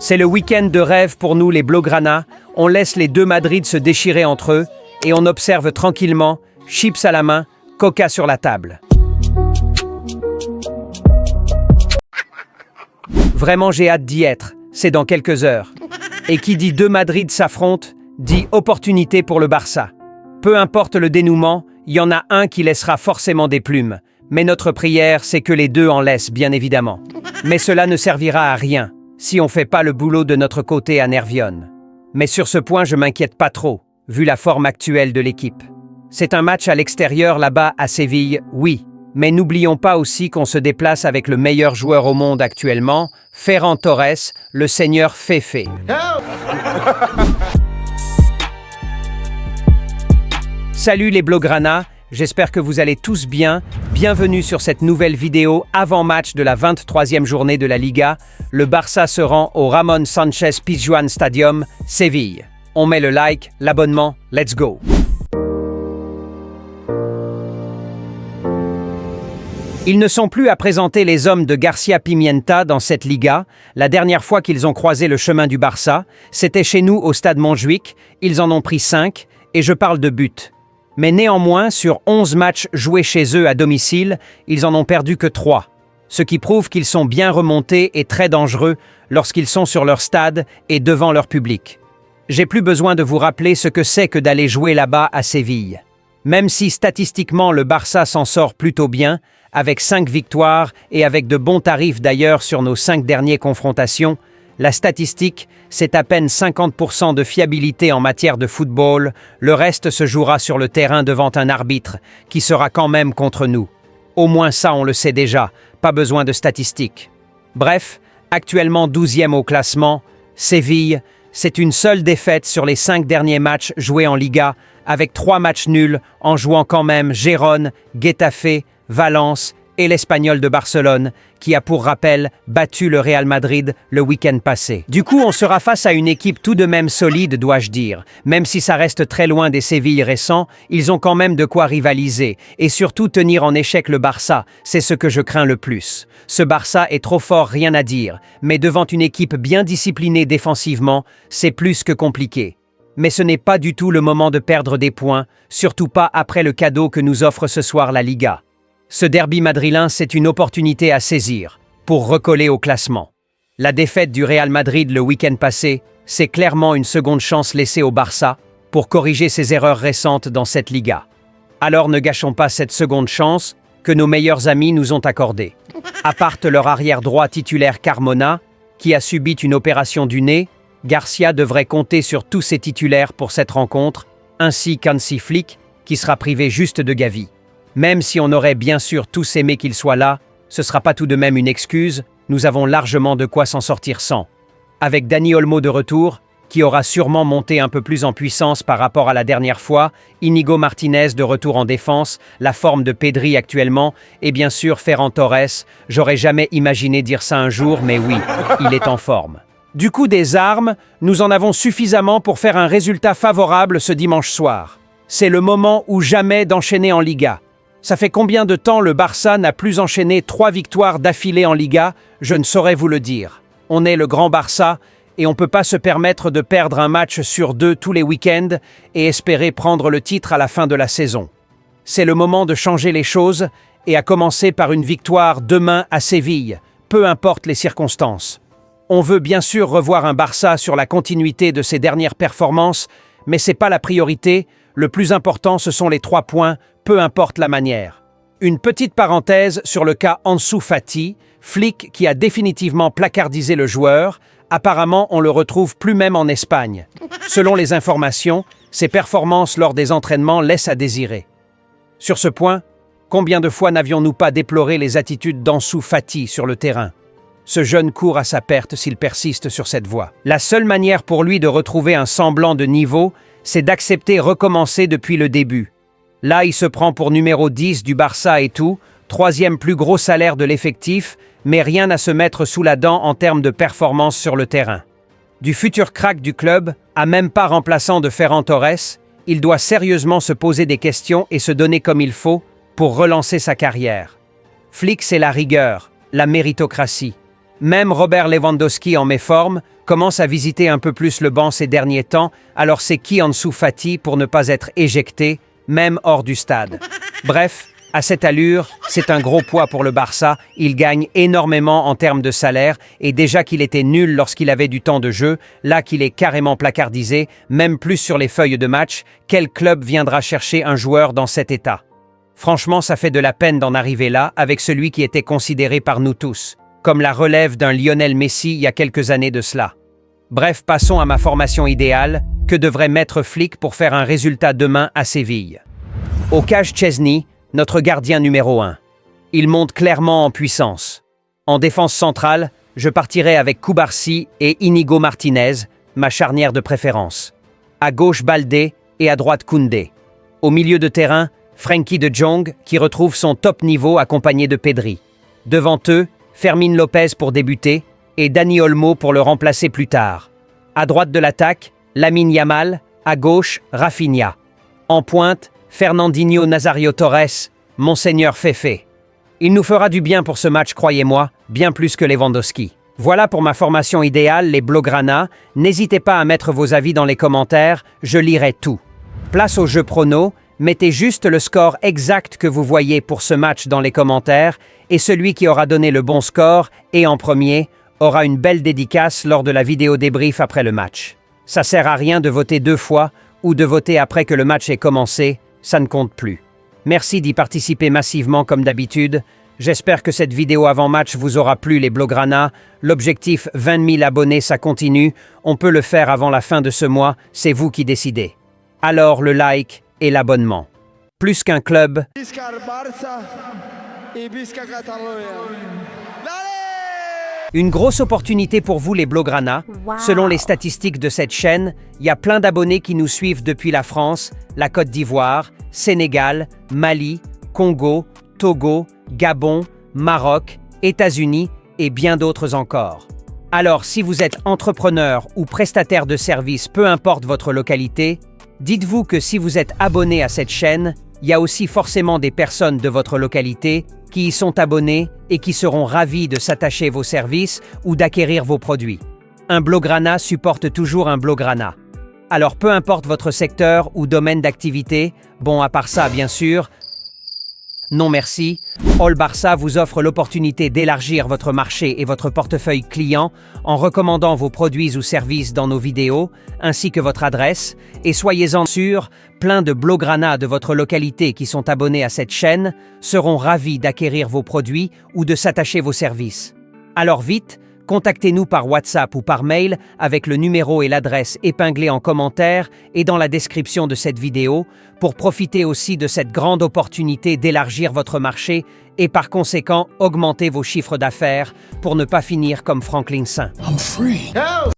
C'est le week-end de rêve pour nous les Blaugrana. On laisse les deux Madrid se déchirer entre eux et on observe tranquillement, chips à la main, coca sur la table. Vraiment j'ai hâte d'y être, c'est dans quelques heures. Et qui dit deux Madrid s'affrontent, dit opportunité pour le Barça. Peu importe le dénouement, il y en a un qui laissera forcément des plumes. Mais notre prière, c'est que les deux en laissent, bien évidemment. Mais cela ne servira à rien si on ne fait pas le boulot de notre côté à Nervión. Mais sur ce point, je m'inquiète pas trop, vu la forme actuelle de l'équipe. C'est un match à l'extérieur là-bas à Séville, oui. Mais n'oublions pas aussi qu'on se déplace avec le meilleur joueur au monde actuellement, Ferran Torres, le seigneur Féfé. Salut les Blaugrana, j'espère que vous allez tous bien. Bienvenue sur cette nouvelle vidéo avant-match de la 23e journée de la Liga. Le Barça se rend au Ramon Sánchez Pizjuán Stadium, Séville. On met le like, l'abonnement, let's go! Ils ne sont plus à présenter les hommes de García Pimienta dans cette Liga. La dernière fois qu'ils ont croisé le chemin du Barça, c'était chez nous au stade Montjuïc. Ils en ont pris 5, et je parle de buts. Mais néanmoins, sur 11 matchs joués chez eux à domicile, ils en ont perdu que 3. Ce qui prouve qu'ils sont bien remontés et très dangereux lorsqu'ils sont sur leur stade et devant leur public. J'ai plus besoin de vous rappeler ce que c'est que d'aller jouer là-bas à Séville. Même si statistiquement le Barça s'en sort plutôt bien, avec 5 victoires et avec de bons tarifs d'ailleurs sur nos 5 dernières confrontations, la statistique, c'est à peine 50% de fiabilité en matière de football, le reste se jouera sur le terrain devant un arbitre qui sera quand même contre nous. Au moins ça on le sait déjà, pas besoin de statistiques. Bref, actuellement 12e au classement, Séville, c'est une seule défaite sur les 5 derniers matchs joués en Liga, avec 3 matchs nuls en jouant quand même Gérone, Getafe, Valence et l'Espagnol de Barcelone, qui a pour rappel battu le Real Madrid le week-end passé. Du coup, on sera face à une équipe tout de même solide, dois-je dire. Même si ça reste très loin des Sévilles récents, ils ont quand même de quoi rivaliser. Et surtout tenir en échec le Barça, c'est ce que je crains le plus. Ce Barça est trop fort, rien à dire. Mais devant une équipe bien disciplinée défensivement, c'est plus que compliqué. Mais ce n'est pas du tout le moment de perdre des points, surtout pas après le cadeau que nous offre ce soir la Liga. Ce derby madrilène, c'est une opportunité à saisir pour recoller au classement. La défaite du Real Madrid le week-end passé, c'est clairement une seconde chance laissée au Barça pour corriger ses erreurs récentes dans cette Liga. Alors ne gâchons pas cette seconde chance que nos meilleurs amis nous ont accordée. À part leur arrière droit titulaire Carmona, qui a subi une opération du nez, Garcia devrait compter sur tous ses titulaires pour cette rencontre, ainsi qu'Hansi Flick, qui sera privé juste de Gavi. Même si on aurait bien sûr tous aimé qu'il soit là, ce ne sera pas tout de même une excuse, nous avons largement de quoi s'en sortir sans. Avec Dani Olmo de retour, qui aura sûrement monté un peu plus en puissance par rapport à la dernière fois, Íñigo Martínez de retour en défense, la forme de Pedri actuellement, et bien sûr Ferran Torres, j'aurais jamais imaginé dire ça un jour, mais oui, il est en forme. Du coup des armes, nous en avons suffisamment pour faire un résultat favorable ce dimanche soir. C'est le moment ou jamais d'enchaîner en Liga. Ça fait combien de temps le Barça n'a plus enchaîné 3 victoires d'affilée en Liga? Je ne saurais vous le dire. On est le grand Barça et on ne peut pas se permettre de perdre un match sur 2 tous les week-ends et espérer prendre le titre à la fin de la saison. C'est le moment de changer les choses et à commencer par une victoire demain à Séville, peu importe les circonstances. On veut bien sûr revoir un Barça sur la continuité de ses dernières performances, mais ce n'est pas la priorité. Le plus important, ce sont les 3 points, peu importe la manière. Une petite parenthèse sur le cas Ansu Fati, Flick qui a définitivement placardisé le joueur. Apparemment, on le retrouve plus même en Espagne. Selon les informations, ses performances lors des entraînements laissent à désirer. Sur ce point, combien de fois n'avions-nous pas déploré les attitudes d'Ansu Fati sur le terrain? Ce jeune court à sa perte s'il persiste sur cette voie. La seule manière pour lui de retrouver un semblant de niveau, c'est d'accepter recommencer depuis le début. Là, il se prend pour numéro 10 du Barça et tout, 3e plus gros salaire de l'effectif, mais rien à se mettre sous la dent en termes de performance sur le terrain. Du futur crack du club, à même pas remplaçant de Ferran Torres, il doit sérieusement se poser des questions et se donner comme il faut pour relancer sa carrière. Flick, c'est la rigueur, la méritocratie. Même Robert Lewandowski en méforme, Commence à visiter un peu plus le banc ces derniers temps, alors c'est qui Ansu Fati pour ne pas être éjecté, même hors du stade. Bref, à cette allure, c'est un gros poids pour le Barça, il gagne énormément en termes de salaire, et déjà qu'il était nul lorsqu'il avait du temps de jeu, là qu'il est carrément placardisé, même plus sur les feuilles de match, quel club viendra chercher un joueur dans cet état? Franchement, ça fait de la peine d'en arriver là avec celui qui était considéré par nous tous comme la relève d'un Lionel Messi il y a quelques années de cela. Bref, passons à ma formation idéale, que devrait mettre Flick pour faire un résultat demain à Séville. Au cage Chesney, notre gardien numéro 1. Il monte clairement en puissance. En défense centrale, je partirai avec Cubarsí et Inigo Martinez, ma charnière de préférence. À gauche Baldé et à droite Koundé. Au milieu de terrain, Frenkie de Jong qui retrouve son top niveau accompagné de Pedri. Devant eux, Fermín López pour débuter et Dani Olmo pour le remplacer plus tard. À droite de l'attaque, Lamine Yamal, à gauche, Rafinha. En pointe, Fernandinho Nazario Torres, Monseigneur Fefe. Il nous fera du bien pour ce match, croyez-moi, bien plus que Lewandowski. Voilà pour ma formation idéale, les Blaugrana. N'hésitez pas à mettre vos avis dans les commentaires, je lirai tout. Place au jeu prono, mettez juste le score exact que vous voyez pour ce match dans les commentaires et celui qui aura donné le bon score et en premier aura une belle dédicace lors de la vidéo débrief après le match. Ça sert à rien de voter 2 fois ou de voter après que le match ait commencé, ça ne compte plus. Merci d'y participer massivement comme d'habitude. J'espère que cette vidéo avant-match vous aura plu les Blaugrana. L'objectif 20 000 abonnés, ça continue. On peut le faire avant la fin de ce mois, c'est vous qui décidez. Alors le like et l'abonnement. Plus qu'un club, Visca el Barça y visca Catalunya. une grosse opportunité pour vous les Blaugrana. Wow. Selon les statistiques de cette chaîne, il y a plein d'abonnés qui nous suivent depuis la France, la Côte d'Ivoire, Sénégal, Mali, Congo, Togo, Gabon, Maroc, États-Unis et bien d'autres encore. Alors, si vous êtes entrepreneur ou prestataire de services, peu importe votre localité, dites-vous que si vous êtes abonné à cette chaîne, il y a aussi forcément des personnes de votre localité qui y sont abonnées et qui seront ravis de s'attacher vos services ou d'acquérir vos produits. Un Blaugrana supporte toujours un Blaugrana. Alors peu importe votre secteur ou domaine d'activité, bon à part ça bien sûr, non merci, All Barça vous offre l'opportunité d'élargir votre marché et votre portefeuille client en recommandant vos produits ou services dans nos vidéos, ainsi que votre adresse, et soyez-en sûrs, plein de Blaugrana de votre localité qui sont abonnés à cette chaîne seront ravis d'acquérir vos produits ou de s'attacher vos services. Alors vite, contactez-nous par WhatsApp ou par mail avec le numéro et l'adresse épinglés en commentaire et dans la description de cette vidéo pour profiter aussi de cette grande opportunité d'élargir votre marché et par conséquent augmenter vos chiffres d'affaires pour ne pas finir comme Franklin Saint. Help!